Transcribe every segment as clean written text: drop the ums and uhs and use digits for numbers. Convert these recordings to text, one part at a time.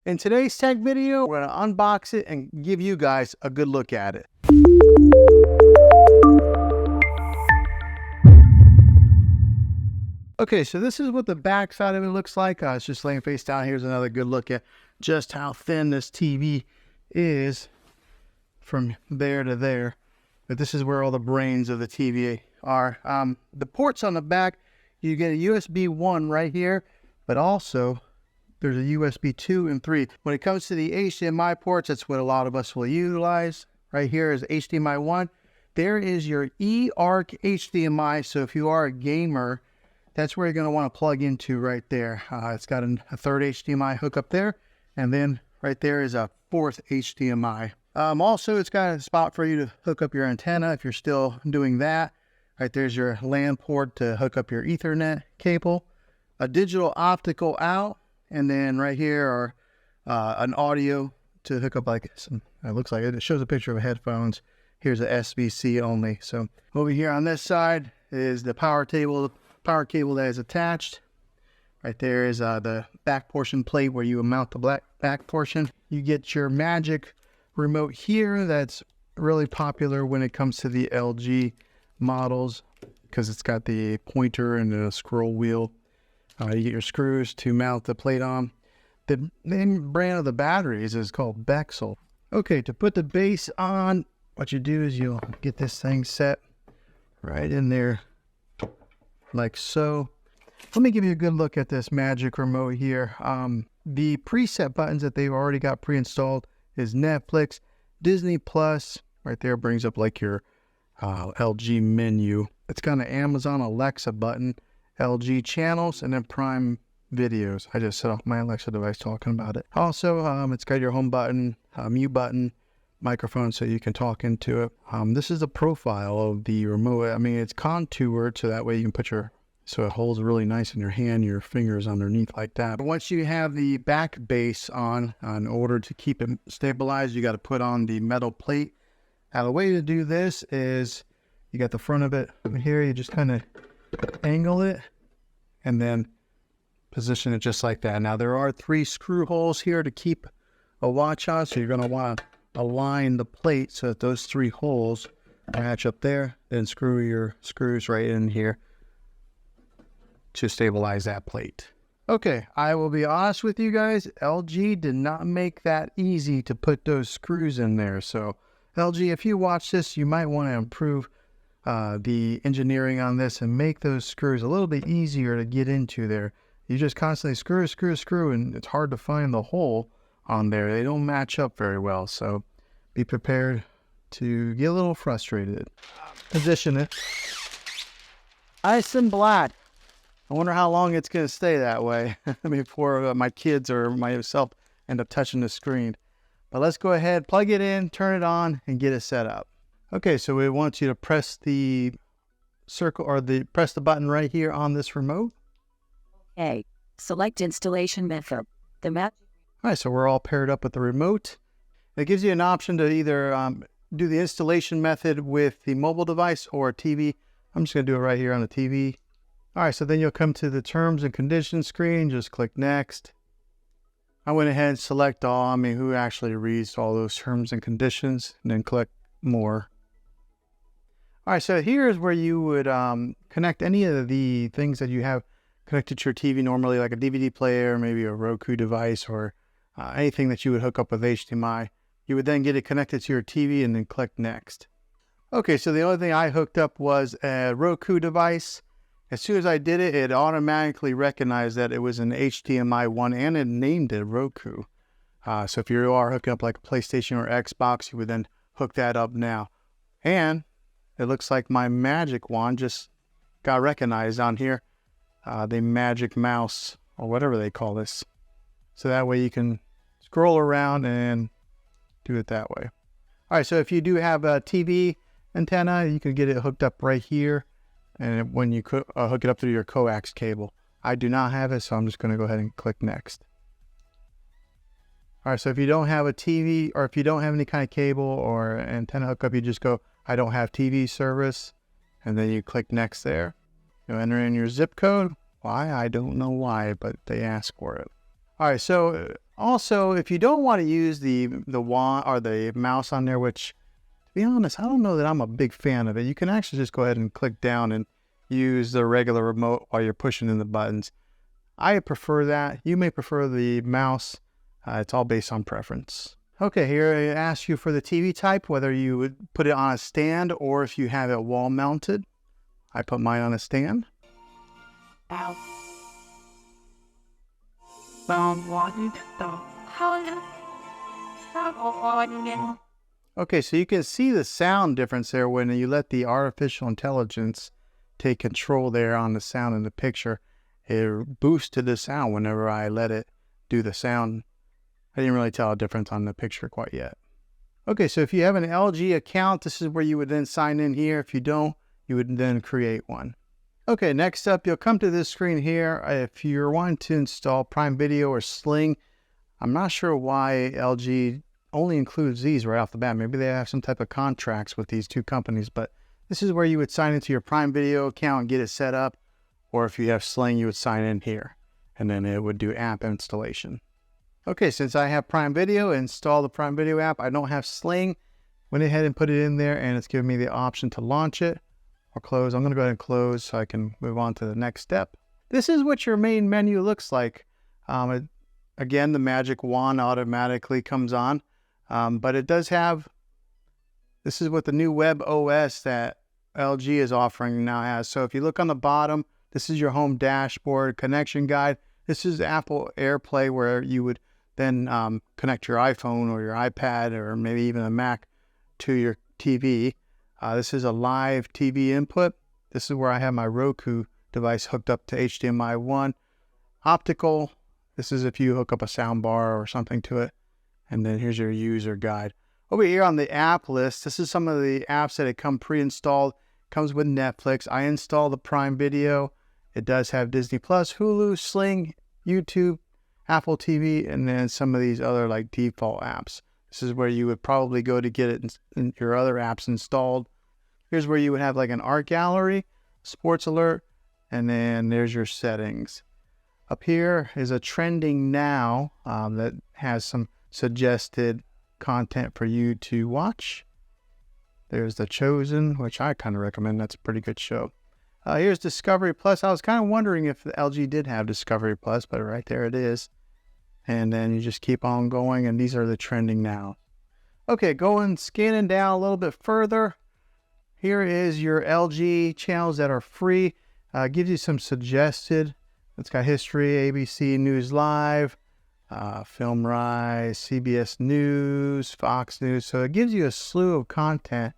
In today's tech video, we're going to unbox it and give you guys a good look at it. Okay, so this is what the back side of it looks like. It's just laying face down. Here's another good look at just how thin this TV is from there to there. But this is where all the brains of the TV are. The ports on the back, you get a USB 1 right here, but also there's a USB 2 and 3. When it comes to the HDMI ports, that's what a lot of us will utilize. Right here is HDMI 1. There is your eARC HDMI. So if you are a gamer, that's where you're going to want to plug into right there. It's got a third HDMI hookup there. And then right there is a fourth HDMI. Also, it's got a spot for you to hook up your antenna if you're still doing that. Right there's your LAN port to hook up your Ethernet cable. A digital optical out. And then right here are an audio to hook up like some, it looks like it shows a picture of headphones. Here's a SBC only. So over here on this side is the power cable that is attached. Right there is the back portion plate where you mount the back portion. You get your Magic remote here. That's really popular when it comes to the LG models because it's got the pointer and the scroll wheel. You get your screws to mount the plate on. The name brand of the batteries is called Bexel. Okay, to put the base on, what you do is you'll get this thing set right in there like so. Let me give you a good look at this Magic remote here. The preset buttons that they've already got pre-installed is Netflix, Disney Plus. Right there brings up like your LG menu. It's got an Amazon Alexa button, LG channels, and then Prime videos. I just set off my Alexa device talking about it. Also, it's got your home button, mute button, microphone so you can talk into it. This is the profile of the remote. I mean, it's contoured so that way you can put so it holds really nice in your hand, your fingers underneath like that. But once you have the back base on, in order to keep it stabilized, you got to put on the metal plate. Now, the way to do this is you got the front of it here. You just kind of angle it and then position it just like that. Now, there are 3 screw holes here to keep a watch on. So you're going to want to align the plate so that those 3 holes match up there. Then screw your screws right in here to stabilize that plate. Okay, I will be honest with you guys. LG did not make that easy to put those screws in there. So LG, if you watch this, you might want to improve the engineering on this and make those screws a little bit easier to get into there. You just constantly screw, and it's hard to find the hole on there. They don't match up very well. So be prepared to get a little frustrated. Position it. Nice and black. I wonder how long it's going to stay that way before my kids or myself end up touching the screen. But let's go ahead, plug it in, turn it on, and get it set up. Okay, so we want you to press the circle or press the button right here on this remote. Okay, select installation method. All right, so we're all paired up with the remote. It gives you an option to either do the installation method with the mobile device or a TV. I'm just going to do it right here on the TV. All right, so then you'll come to the terms and conditions screen. Just click next. I went ahead and select all. I mean, who actually reads all those terms and conditions, and then click more. All right, so here's where you would connect any of the things that you have connected to your TV normally, like a DVD player, maybe a Roku device, or anything that you would hook up with HDMI. You would then get it connected to your TV and then click next. Okay, so the only thing I hooked up was a Roku device. As soon as I did it, it automatically recognized that it was an HDMI 1 and it named it Roku. So if you are hooking up like a PlayStation or Xbox, you would then hook that up now. And it looks like my Magic Wand just got recognized on here. The Magic Mouse or whatever they call this. So that way you can scroll around and do it that way. All right, so if you do have a TV antenna, you can get it hooked up right here. And when you hook it up through your coax cable. I do not have it, so I'm just going to go ahead and click next. All right, so if you don't have a TV or if you don't have any kind of cable or antenna hookup, you just go, I don't have TV service, and then you click next there. You enter in your zip code. Why? I don't know why, but they ask for it. All right, so Also, if you don't want to use the wand or the mouse on there, which to be honest, I don't know that I'm a big fan of it. You can actually just go ahead and click down and use the regular remote while you're pushing in the buttons. I prefer that. You may prefer the mouse. It's all based on preference. Okay, here it asks you for the TV type, whether you would put it on a stand or if you have it wall mounted. I put mine on a stand. Ow. Okay, so you can see the sound difference there when you let the artificial intelligence take control there on the sound in the picture. It boosted the sound whenever I let it do the sound. I didn't really tell a difference on the picture quite yet. Okay, so if you have an LG account, this is where you would then sign in here. If you don't, you would then create one. Okay, next up, you'll come to this screen here. If you're wanting to install Prime Video or Sling, I'm not sure why LG only includes these right off the bat. Maybe they have some type of contracts with these two companies, but this is where you would sign into your Prime Video account and get it set up. Or if you have Sling, you would sign in here, and then it would do app installation. Okay, since I have Prime Video, install the Prime Video app. I don't have Sling. Went ahead and put it in there, and it's giving me the option to launch it or close. I'm going to go ahead and close so I can move on to the next step. This is what your main menu looks like. Again, the magic wand automatically comes on, but it does have, this is what the new WebOS that LG is offering now has. So if you look on the bottom, this is your home dashboard, connection guide. This is Apple AirPlay, where you would then connect your iPhone or your iPad or maybe even a Mac to your TV. This is a live TV input. This is where I have my Roku device hooked up to HDMI 1. Optical, this is if you hook up a sound bar or something to it. And then here's your user guide. Over here on the app list, this is some of the apps that come pre-installed. Comes with Netflix. I installed the Prime Video. It does have Disney Plus, Hulu, Sling, YouTube, Apple TV, and then some of these other like default apps. This is where you would probably go to get it in your other apps installed. Here's where you would have like an art gallery, sports alert, and then there's your settings. Up here is a trending now that has some suggested content for you to watch. There's The Chosen, which I kind of recommend. That's a pretty good show. Here's Discovery Plus. I was kind of wondering if the LG did have Discovery Plus, but right there it is. And then you just keep on going, and these are the trending now. Okay, scanning down a little bit further. Here is your LG channels that are free. Gives you some suggested. It's got history, ABC News Live, Film Rise, CBS News, Fox News. So it gives you a slew of content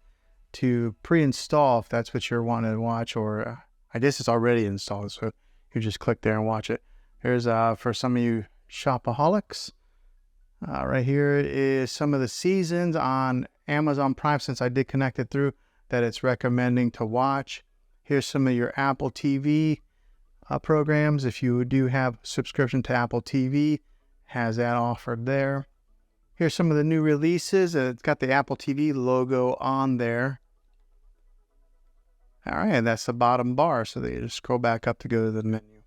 to pre-install if that's what you're wanting to watch, or I guess it's already installed, so you just click there and watch it. Here's for some of you shopaholics. Right here is some of the seasons on Amazon Prime, since I did connect it through, that it's recommending to watch. Here's some of your Apple TV programs. If you do have subscription to Apple TV, has that offered there. Here's some of the new releases. It's got the Apple TV logo on there. All right, and that's the bottom bar, so that you just scroll back up to go to the menu.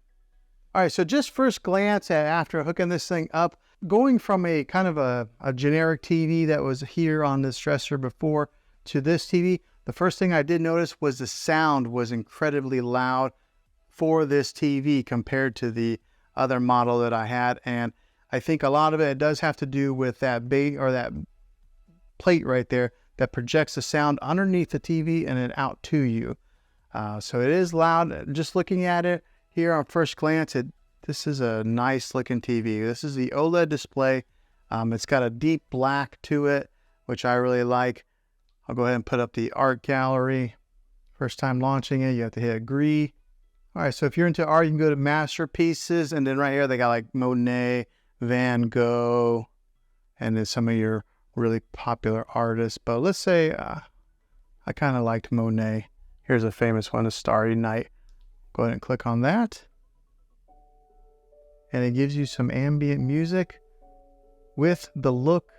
All right, so just first glance at after hooking this thing up, going from a kind of a generic TV that was here on this dresser before to this TV, the first thing I did notice was the sound was incredibly loud for this TV compared to the other model that I had. And I think a lot of it does have to do with that that plate right there that projects the sound underneath the TV and then out to you. So it is loud. Just looking at it here on first glance, this is a nice looking TV. This is the OLED display. It's got a deep black to it, which I really like. I'll go ahead and put up the art gallery. First time launching it, you have to hit agree. All right, so if you're into art, you can go to masterpieces, and then right here they got like Monet, Van Gogh, and then some of your really popular artists. But let's say I kind of liked Monet. Here's a famous one, A Starry Night. Go ahead and click on that. And it gives you some ambient music with the look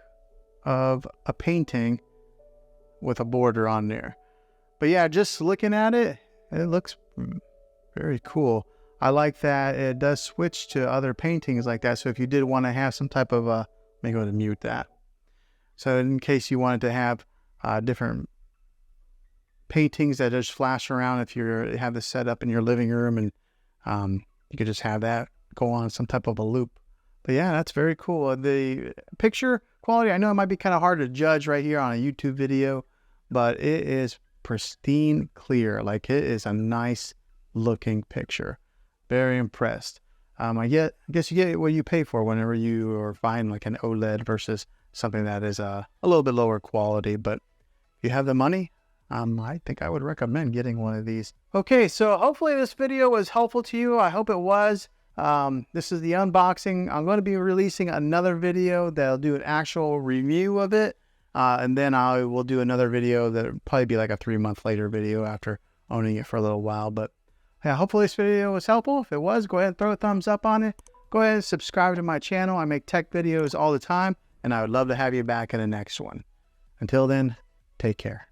of a painting with a border on there. But yeah, just looking at it, it looks very cool. I like that it does switch to other paintings like that. So if you did want to have some type of let me go ahead and mute that. So in case you wanted to have different paintings that just flash around, if you have this set up in your living room, and you could just have that go on some type of a loop. But yeah, that's very cool. The picture quality, I know it might be kind of hard to judge right here on a YouTube video, but it is pristine clear. Like, it is a nice looking picture. Very impressed. I guess you get what you pay for whenever you are buying like an OLED versus something that is a little bit lower quality. But if you have the money, I think I would recommend getting one of these. Okay, so hopefully this video was helpful to you. I hope it was. This is the unboxing. I'm going to be releasing another video that'll do an actual review of it. And then I will do another video that'll probably be like a 3-month later video after owning it for a little while. But yeah, hopefully this video was helpful. If it was, go ahead and throw a thumbs up on it. Go ahead and subscribe to my channel. I make tech videos all the time, and I would love to have you back in the next one. Until then, take care.